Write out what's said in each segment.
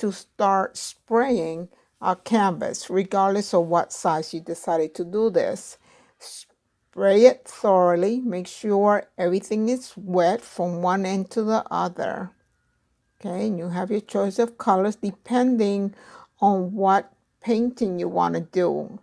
to start spraying our canvas, regardless of what size you decided to do this. Spray it thoroughly. Make sure everything is wet from one end to the other. Okay, and you have your choice of colors depending on what painting you want to do.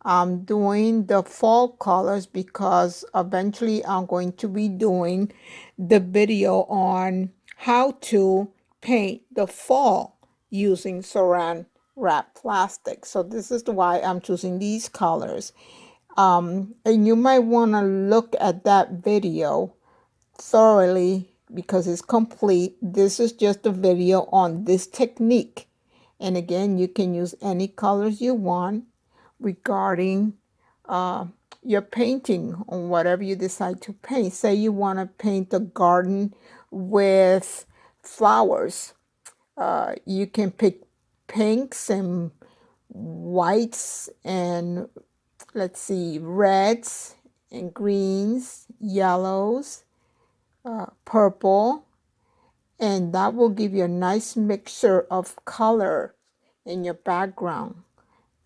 I'm doing the fall colors because eventually I'm going to be doing the video on how to paint the fall using Saran Wrap plastic. So this is why I'm choosing these colors. And you might want to look at that video thoroughly because it's complete. This is just a video on this technique. And again, you can use any colors you want regarding your painting on whatever you decide to paint. Say you want to paint a garden with flowers. You can pick pinks and whites and let's see, reds and greens, yellows, purple, and that will give you a nice mixture of color in your background.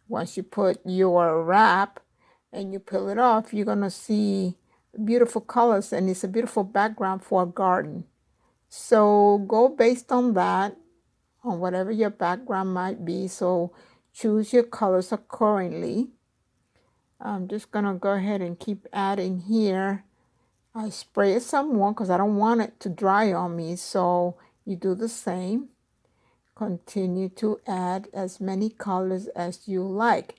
Once you put your wrap and you peel it off, you're going to see beautiful colors, and it's a beautiful background for a garden. So go based on that, on whatever your background might be. So choose your colors accordingly. I'm just going to go ahead and keep adding here. I spray it some more because I don't want it to dry on me. So you do the same. Continue to add as many colors as you like.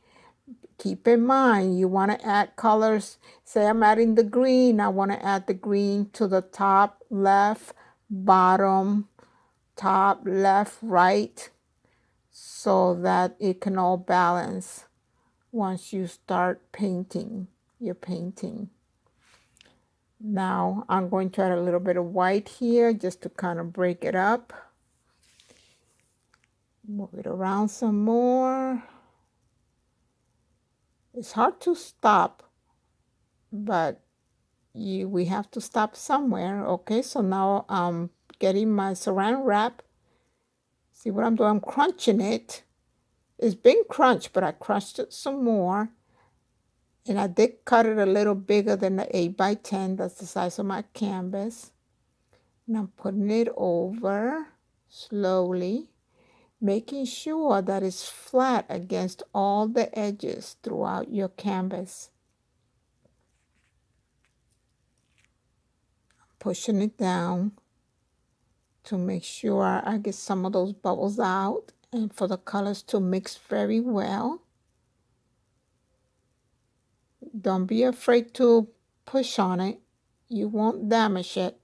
Keep in mind, you want to add colors. Say I'm adding the green. I want to add the green to the top, left, bottom, top, left, right, so that it can all balance once you start painting your painting. Now I'm going to add a little bit of white here just to kind of break it up. Move it around some more. It's hard to stop, but we have to stop somewhere. Okay, so now I'm getting my Saran Wrap. See what I'm doing? I'm crunching it. It's been crunched, but I crunched it some more. And I did cut it a little bigger than the 8x10. That's the size of my canvas. And I'm putting it over slowly, making sure that it's flat against all the edges throughout your canvas. Pushing it down to make sure I get some of those bubbles out and for the colors to mix very well. Don't be afraid to push on it. You won't damage it.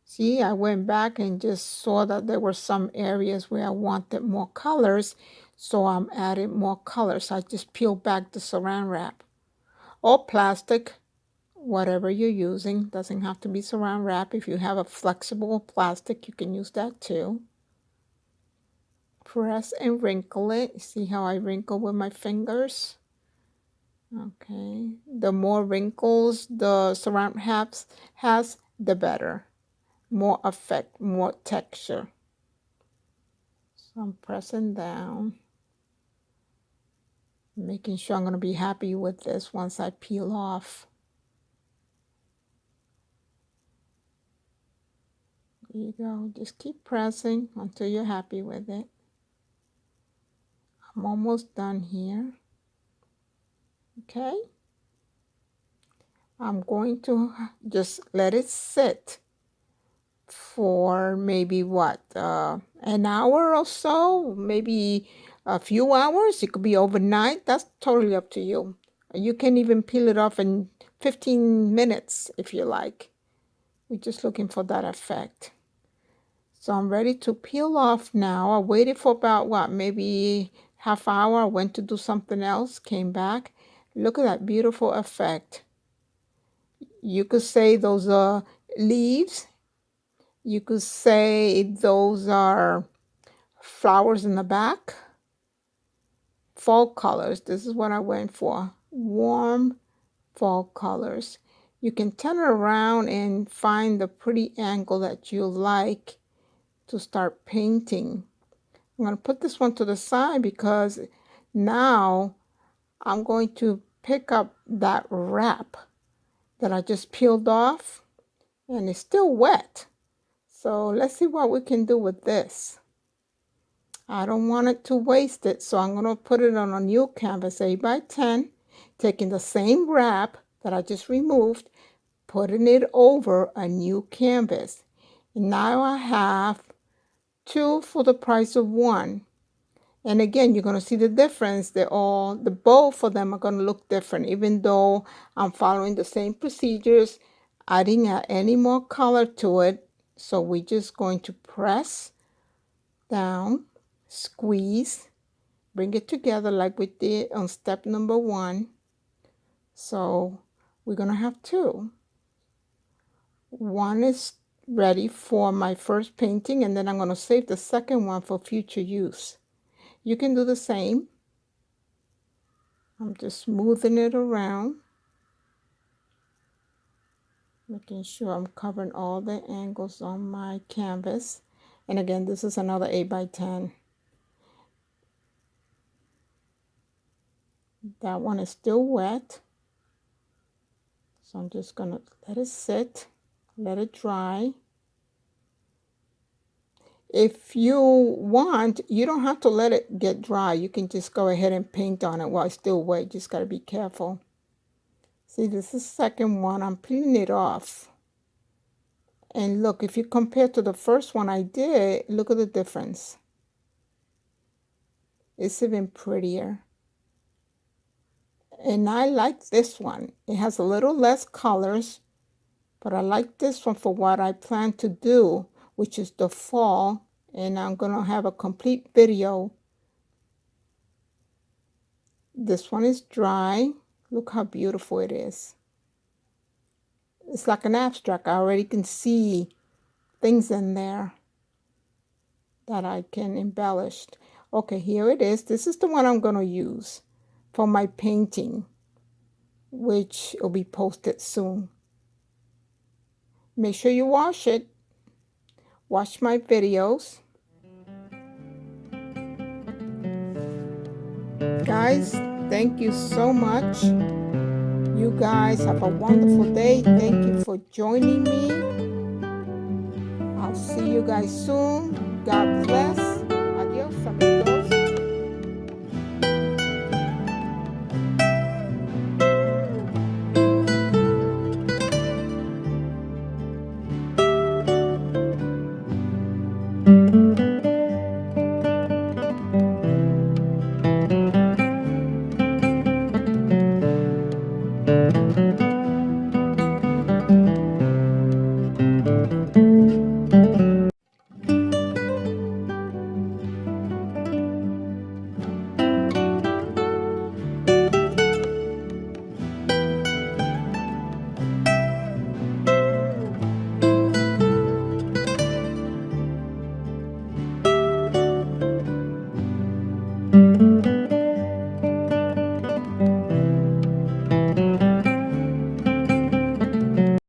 See, I went back and just saw that there were some areas where I wanted more colors, so I'm adding more colors. I just peeled back the Saran Wrap. Or plastic, whatever you're using. Doesn't have to be Saran Wrap. If you have a flexible plastic, you can use that too. Press and wrinkle it. See how I wrinkle with my fingers? Okay. The more wrinkles the Saran Wrap has, the better. More effect, more texture. So I'm pressing down, making sure I'm going to be happy with this once I peel off. There you go. Just keep pressing until you're happy with it. I'm almost done here. Okay. I'm going to just let it sit for maybe what, an hour or so, maybe a few hours. It could be overnight. That's totally up to you. You can even peel it off in 15 minutes if you like. We're just looking for that effect. So I'm ready to peel off now. I waited for about what, maybe half hour. I went to do something else, came back. Look at that beautiful effect. You could say those are leaves. You could say those are flowers in the back. Fall colors. This is what I went for. Warm fall colors. You can turn it around and find the pretty angle that you like to start painting. I'm going to put this one to the side because now I'm going to pick up that wrap that I just peeled off, and it's still wet. So let's see what we can do with this. I don't want it to waste it, so I'm going to put it on a new canvas, 8 by 10, taking the same wrap that I just removed, putting it over a new canvas. And now I have 2 for the price of 1. And again, you're going to see the difference. Both of them are going to look different, even though I'm following the same procedures. I didn't add any more color to it. So we're just going to press down, squeeze, bring it together like we did on step number 1. So we're going to have 2. One is ready for my first painting, and then I'm going to save the second one for future use. You can do the same. I'm just smoothing it around, making sure I'm covering all the angles on my canvas. And again, this is another 8 by 10. That one is still wet. So I'm just going to let it sit, let it dry. If you want, you don't have to let it get dry. You can just go ahead and paint on it while it's still wet. You just got to be careful. See, this is the second one. I'm peeling it off. And look, if you compare to the first one I did, look at the difference. It's even prettier. And I like this one. It has a little less colors, but I like this one for what I plan to do, which is the fall. And I'm going to have a complete video. This one is dry. Look how beautiful it is. It's like an abstract. I already can see things in there that I can embellish. Okay, here it is. This is the one I'm going to use for my painting, which will be posted soon. Make sure you wash it. Watch my videos. Guys, thank you so much. You guys have a wonderful day. Thank you for joining me. I'll see you guys soon. God bless.